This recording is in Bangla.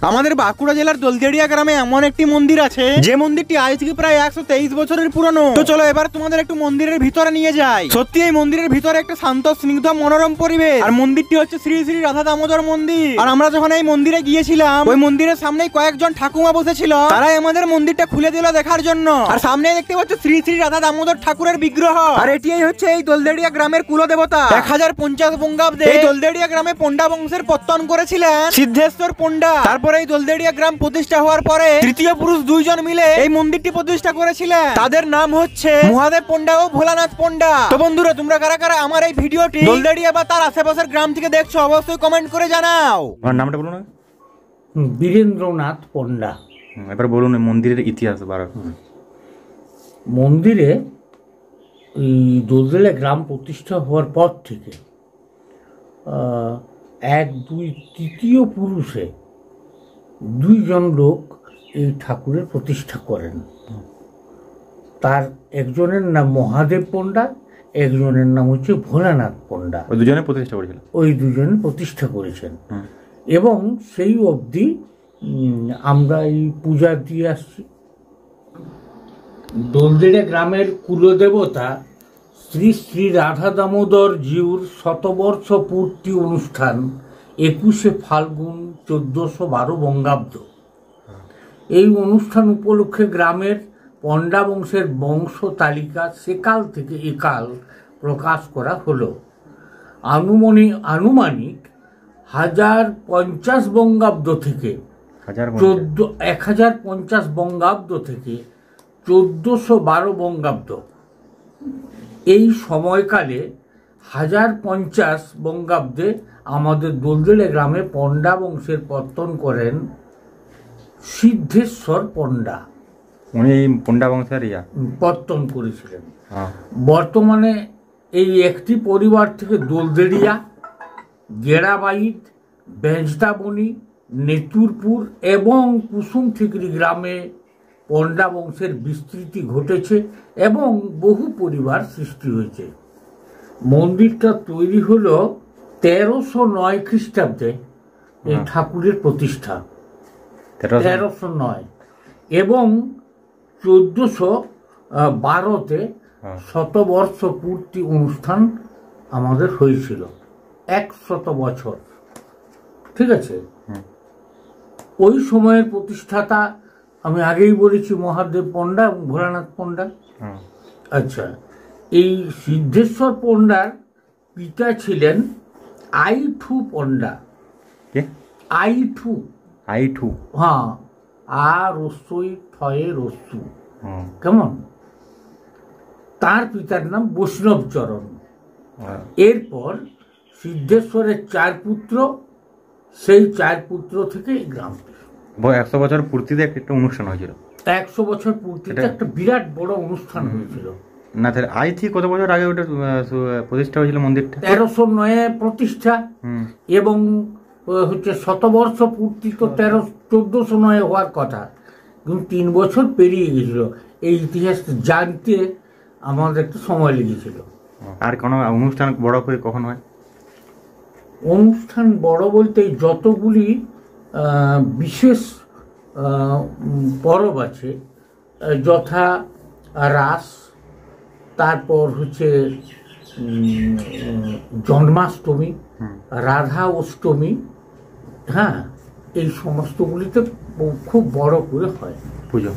আমাদের বাঁকুড়া জেলার দলদেড়িয়া গ্রামে এমন একটি মন্দির আছে যে মন্দিরটি আজ থেকে প্রায় 123 বছরের পুরনো। তো চলো এবার তোমাদের একটু মন্দিরের ভিতরে নিয়ে যাই। সত্যি এই মন্দিরের ভিতরে একটা শান্ত স্নিগ্ধ মনোরম পরিবেশ। আর মন্দিরটি হচ্ছে শ্রী শ্রী রাধা দামোদর মন্দির। আর আমরা যখন এই মন্দিরে গিয়েছিলাম ওই মন্দিরের সামনে কয়েকজন ঠাকুমা বসেছিল, তারাই আমাদের মন্দিরটা খুলে দিল দেখার জন্য। আর সামনে দেখতে পাচ্ছ শ্রী শ্রী রাধা দামোদর ঠাকুরের বিগ্রহ। আর এটিই হচ্ছে এই দলদেড়িয়া গ্রামের কুলদেবতা। 1050 বঙ্গাব্দে এই দলদেড়িয়া গ্রামে পণ্ডা বংশের পত্তন করেছিলেন সিদ্ধেশ্বর পণ্ডা। তারপরে এই দলদেড়িয়া গ্রাম প্রতিষ্ঠা হওয়ার পরে তৃতীয় পুরুষ দুইজন মিলে এই মন্দিরটি প্রতিষ্ঠা করেছিলেন। তাদের নাম হচ্ছে মহাদেব পণ্ডা ও ভোলানাথ পণ্ডা। তো বন্ধুরা, তোমরা কারা কারা আমার এই ভিডিওটি দলদেড়িয়া বা তার আশেপাশের গ্রাম থেকে দেখছো অবশ্যই কমেন্ট করে জানাও। আমার নামটা বলুন। বীরেন্দ্রনাথ পণ্ডা। এবার বলুন মন্দিরের ইতিহাস। মন্দিরে এই দলদেড়িয়া গ্রাম প্রতিষ্ঠা হওয়ার পর থেকে 1, 2, তৃতীয় পুরুষে 2 জন লোক এই ঠাকুরের প্রতিষ্ঠা করেন। তার একজনের নাম মহাদেব পণ্ডা, একজনের নাম হচ্ছে ভোলানাথ পণ্ডা। ওই দুজনে প্রতিষ্ঠা করেছিলেন। ওই দুজনে প্রতিষ্ঠা করেছেন এবং সেই অবধি আমরা এই পূজা দিয়ে আসছি। দলদেড়িয়া গ্রামের কুলদেবতা শ্রী শ্রী রাধা দামোদর জিউর শতবর্ষ পূর্তি অনুষ্ঠান 21শে ফাল্গুন 1412 বঙ্গাব্দ। এই অনুষ্ঠান উপলক্ষে গ্রামের পণ্ডা বংশের বংশ তালিকা সেকাল থেকে একাল প্রকাশ করা হলো। আনুমানিক 1050 বঙ্গাব্দ থেকে 1050 বঙ্গাব্দ থেকে 1412 বঙ্গাব্দ এই সময়কালে 1050 বঙ্গাব্দে আমাদের দলদেড়িয়া গ্রামে পণ্ডা বংশের পত্তন করেন সিদ্ধেশ্বর পণ্ডা। উনি পণ্ডা বংশের পত্তন করেছিলেন। বর্তমানে এই একটি পরিবার থেকে দলদেড়িয়া, গেড়াবাইট, বেজদাবনি, নেতুরপুর এবং কুসুমঠিকরি গ্রামে পণ্ডা বংশের বিস্তৃতি ঘটেছে এবং বহু পরিবার সৃষ্টি হয়েছে। মন্দিরটা তৈরি হলো 1309 খ্রিস্টাব্দে। এই ঠাকুরের প্রতিষ্ঠা 1309 এবং 1412তে শতবর্ষ পূর্তি অনুষ্ঠান আমাদের হয়েছিল। 100 বছর, ঠিক আছে। ওই সময়ের প্রতিষ্ঠাতা আমি আগেই বলেছি মহাদেব পণ্ডা এবং ভোলানাথ পণ্ডা। আচ্ছা, এই সিদ্ধেশ্বর পণ্ডার পিতা ছিলেন আইঠু পণ্ডা। আইঠু, হ্যাঁ, আর রস্যই ঠয়ে রস্যু, কেমন? তার পিতার নাম বৈষ্ণবচরণ। এরপর সিদ্ধেশ্বরের 4 পুত্র, সেই 4 পুত্র থেকে এই গ্রাম 100 বছর পূর্তিতে একটা অনুষ্ঠান হয়েছিল। 100 বছর পূর্তিতে একটা বিরাট বড় অনুষ্ঠান হয়েছিল। না, আজ থেকে কত বছর আগে ওটা প্রতিষ্ঠা হয়েছিল মন্দিরটা? 1309 প্রতিষ্ঠা এবং হচ্ছে শতবর্ষ পূর্তি তো 1409 হওয়ার কথা, কিন্তু 3 বছর পেরিয়ে গেছিল। এই ইতিহাস জানতে আমাদের একটু সময় লেগেছিল। আর কোনো অনুষ্ঠান বড় করে কখন হয়? অনুষ্ঠান বড় বলতে যতগুলি বিশেষ পরব আছে, যথা রাস, তারপর হচ্ছে জন্মাষ্টমী, রাধা অষ্টমী, হ্যাঁ, এই সমস্তগুলিতে খুব বড় করে হয় পুজো।